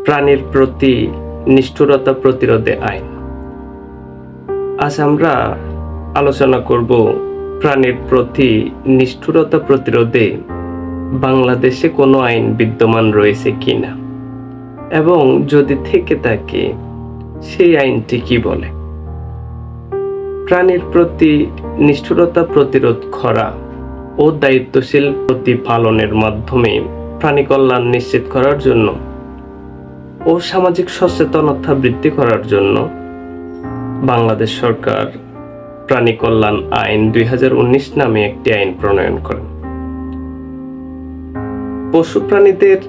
প্রাণীর প্রতি নিষ্ঠুরতা প্রতিরোধে আইন। আজ আমরা আলোচনা করব প্রাণীর প্রতি নিষ্ঠুরতা প্রতিরোধে বাংলাদেশে কোনো আইন বিদ্যমান রয়েছে কিনা এবং যদি থেকে থাকে সেই আইনটি কি বলে। প্রাণীর প্রতি নিষ্ঠুরতা প্রতিরোধ করা ও দায়িত্বশীল প্রতিপালনের মাধ্যমে প্রাণী কল্যাণ নিশ্চিত করার জন্য ও সামাজিক সচেতনতা বৃদ্ধি করার জন্য বাংলাদেশ সরকার প্রাণী কল্যাণ আইন 2019 নামে একটি আইন প্রণয়ন করেন। পশু প্রাণীদের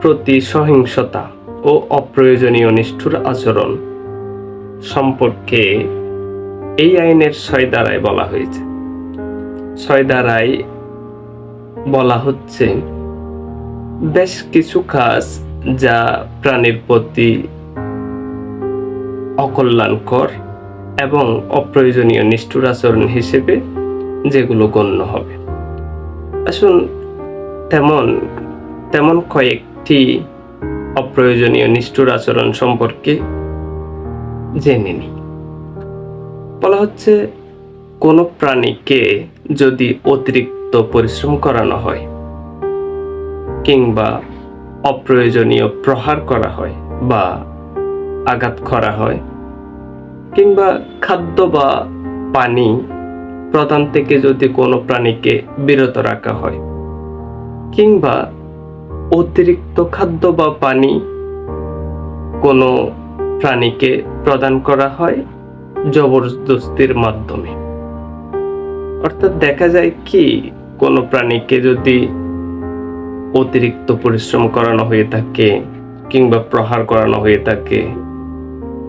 প্রতি সহিংসতা ও অপ্রয়োজনীয় নিষ্ঠুর আচরণ সম্পর্কে এই আইনের 6 ধারায় বলা হয়েছে। 6 ধারায় বলা হচ্ছে বেশ কিছু কাজ যা প্রাণীর প্রতি অকল্যাণকর এবং অপ্রয়োজনীয় নিষ্ঠুর আচরণ হিসেবে যেগুলো গণ্য হবে। আসুন তেমন কয়েকটি অপ্রয়োজনীয় নিষ্ঠুর আচরণ সম্পর্কে জেনে নিই। বলা হচ্ছে কোনো প্রাণীকে যদি অতিরিক্ত পরিশ্রম করানো হয় কিংবা অপ্রয়োজনীয় প্রহার করা হয় বা আঘাত করা হয় কিংবা খাদ্য বা পানি প্রদান থেকে যদি কোনো প্রাণীকে বিরত রাখা হয় কিংবা অতিরিক্ত খাদ্য বা পানি কোনো প্রাণীকে প্রদান করা হয় জবরদস্তির মাধ্যমে। অর্থাৎ দেখা যায় কি কোনো প্রাণীকে যদি অতিরিক্ত পরিশ্রম করানো হয়ে থাকে কিংবা প্রহার করানো হয়ে থাকে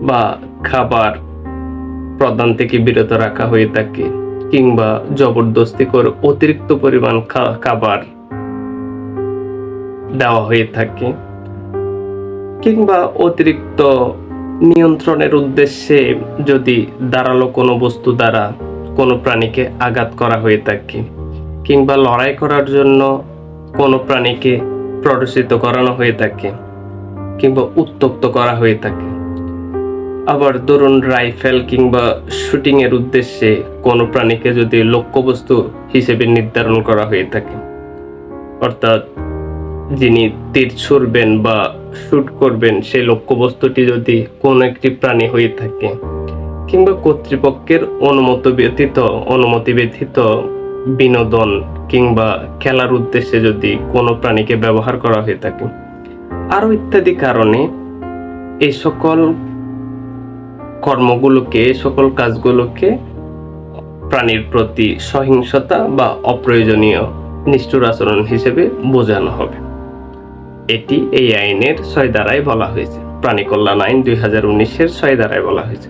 বা খাবার প্রদান থেকে বিরত রাখা হয়ে থাকে কিংবা জবরদস্তি করে অতিরিক্ত পরিমাণ খাবার দেওয়া হয়ে থাকে কিংবা অতিরিক্ত নিয়ন্ত্রণের উদ্দেশ্যে যদি ধারালো কোনো বস্তু দ্বারা কোনো প্রাণীকে আঘাত করা হয়ে থাকে কিংবা লড়াই করার জন্য কোনো প্রাণীকে প্ররোচিত করানো হয়ে থাকে কিংবা উত্তপ্ত করা হয়ে থাকে। আবার ধরুন রাইফেল কিংবা শুটিং এর উদ্দেশ্যে কোনো প্রাণীকে যদি লক্ষ্যবস্তু হিসেবে নির্ধারণ করা হয়ে থাকে, অর্থাৎ যিনি তীর ছুড়বেন বা শুট করবেন সেই লক্ষ্যবস্তুটি যদি কোনো একটি প্রাণী হয়ে থাকে কিংবা কর্তৃপক্ষের অনুমতি ব্যতীত বিনোদন কিংবা খেলার উদ্দেশ্যে যদি কোনো প্রাণীকে ব্যবহার করা হয়ে থাকে, আরো ইত্যাদি কারণে এই সকল কাজগুলোকে প্রাণীর প্রতি সহিংসতা বা অপ্রয়োজনীয় নিষ্ঠুর আচরণ হিসেবে বোঝানো হবে। এটি এই আইনের 6 ধারায় বলা হয়েছে। প্রাণী কল্যাণ আইন 2019-এর 6 ধারায় বলা হয়েছে।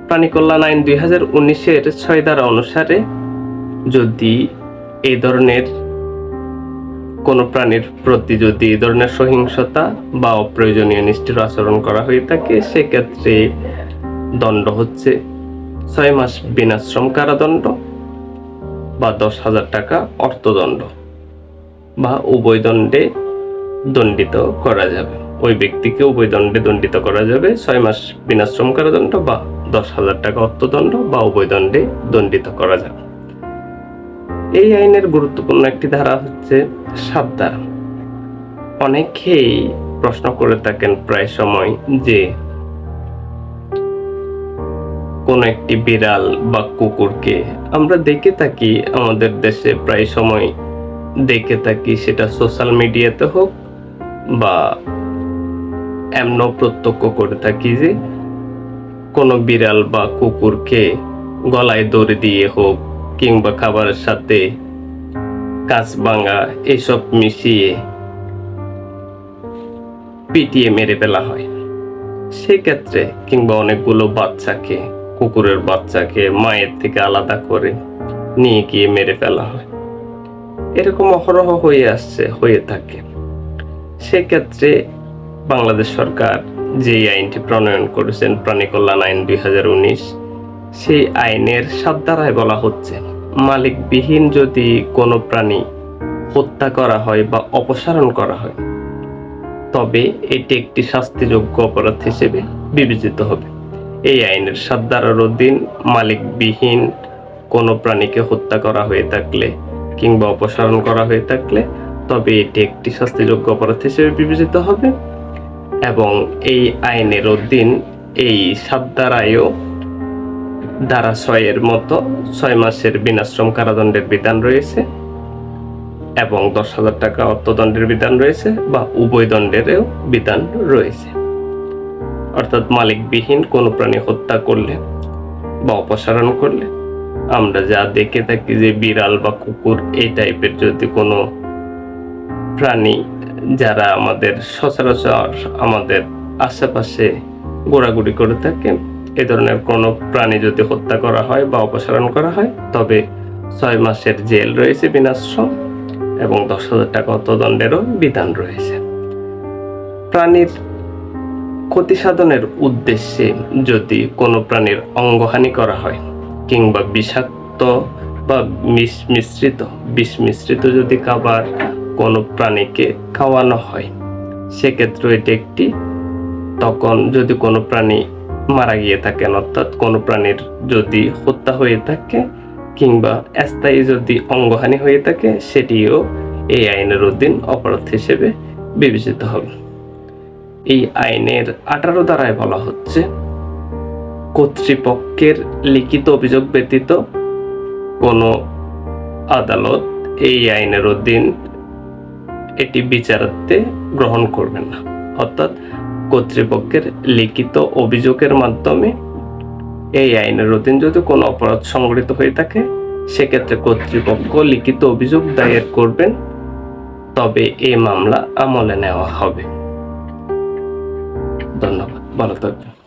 প্রাণী কল্যাণ আইন 2019-এর 6 ধারা অনুসারে যদি এই ধরনের কোনো প্রাণীর প্রতি যদি এই ধরনের সহিংসতা বা অপ্রয়োজনীয় নিষ্ঠুর আচরণ করা হয়ে থাকে, সেক্ষেত্রে দণ্ড হচ্ছে 6 মাস বিনাশ্রম কারাদণ্ড বা 10,000 টাকা অর্থদণ্ড বা উভয় দণ্ডে দণ্ডিত করা যাবে। ওই ব্যক্তিকে উভয় দণ্ডে দণ্ডিত করা যাবে, 6 মাস বিনাশ্রম কারাদণ্ড বা 10,000 টাকা অর্থদণ্ড বা উভয় দণ্ডে দণ্ডিত করা যাবে। এই আইনের গুরুত্বপূর্ণ একটি ধারা হচ্ছে 7 ধারা। অনেকেই প্রশ্ন করে থাকেন প্রায় সময় যে কোন একটি বিড়াল বা কুকুরকে আমরা দেখে থাকি, আমাদের দেশে প্রায় সময় দেখে থাকি, সেটা সোশ্যাল মিডিয়াতে হোক বা এমনও প্রত্যক্ষ করে থাকি যে কোনো বিড়াল বা কুকুরকে গলায় দড়ি দিয়ে হোক কিংবা খাবারের সাথে কাঁচভাঙা এসব মিশিয়ে পিটিয়ে মেরে ফেলা হয়। সেক্ষেত্রে কিংবা অনেকগুলো কুকুরের বাচ্চাকে মায়ের থেকে আলাদা করে নিয়ে গিয়ে মেরে ফেলা হয়। এরকম অহরহ হয়ে থাকে। সেক্ষেত্রে বাংলাদেশ সরকার যে আইনটি প্রণয়ন করেছেন, প্রাণী কল্যাণ আইন 2019, সেই আইনের 7 ধারায় বলা হচ্ছে মালিকবিহীন যদি কোনো প্রাণী হত্যা করা হয় বা অপসারণ করা হয়, তবে এটি একটি শাস্তিযোগ্য অপরাধ হিসেবে বিবেচিত হবে। এই আইনের 7 ধারার অধীন মালিকবিহীন কোনো প্রাণীকে হত্যা করা হয়ে থাকলে কিংবা অপসারণ করা হয়ে থাকলে তবে এটি একটি শাস্তিযোগ্য অপরাধ হিসেবে বিবেচিত হবে। এবং এই আইনের অধীন এই 7 ধারায়ও ধারা 6 এর মতো 6 মাসের বিনাশ্রম কারাদণ্ডের বিধান রয়েছে এবং 10,000 টাকা অর্থদণ্ডের বিধান রয়েছে বা উভয় দণ্ডেরও বিধান রয়েছে। অর্থাৎ মালিকবিহীন কোনো প্রাণী হত্যা করলে বা অপসারণ করলে আমরা যা দেখে থাকি যে বিড়াল বা কুকুর এই টাইপের যদি কোনো প্রাণী যারা আমাদের সচরাচর আমাদের আশেপাশে ঘোরাঘুরি করে থাকে, এ ধরনের কোনো প্রাণী যদি হত্যা করা হয় বা অপসারণ করা হয় তবে 6 মাসের জেল রয়েছে বিনাশ্রম এবং 10,000 টাকা অর্থদণ্ডেরও বিধান রয়েছে। প্রাণীর ক্ষতি সাধনের উদ্দেশ্যে যদি কোনো প্রাণীর অঙ্গহানি করা হয় কিংবা বিষাক্ত বা বিষ মিশ্রিত যদি খাবার কোনো প্রাণীকে খাওয়ানো হয়, সেক্ষেত্রে এটি একটি, তখন যদি কোনো প্রাণী মারা গিয়ে থাকেন অর্থাৎ কোনো প্রাণীর যদি হত্যা হয়ে থাকে কিংবা স্থায়ী যদি অঙ্গহানি হয়ে থাকে সেটিও এই আইনের অধীন অপরাধ হিসেবে বিবেচিত হবে। এই আইনের 18 ধারায় বলা হচ্ছে কর্তৃপক্ষের লিখিত অভিযোগ ব্যতীত কোনো আদালত এই আইনের অধীন এটি বিচারার্থে গ্রহণ করবেন না। অর্থাৎ কর্তৃপক্ষের লিখিত অভিযোগের মাধ্যমে এই আইনের অধীন যদি কোনো অপরাধ সংঘটিত হয়ে থাকে সেক্ষেত্রে কর্তৃপক্ষ লিখিত অভিযোগ দায়ের করবেন, তবে এই মামলা আমলে নেওয়া হবে। ধন্যবাদ, ভালো থাকবেন।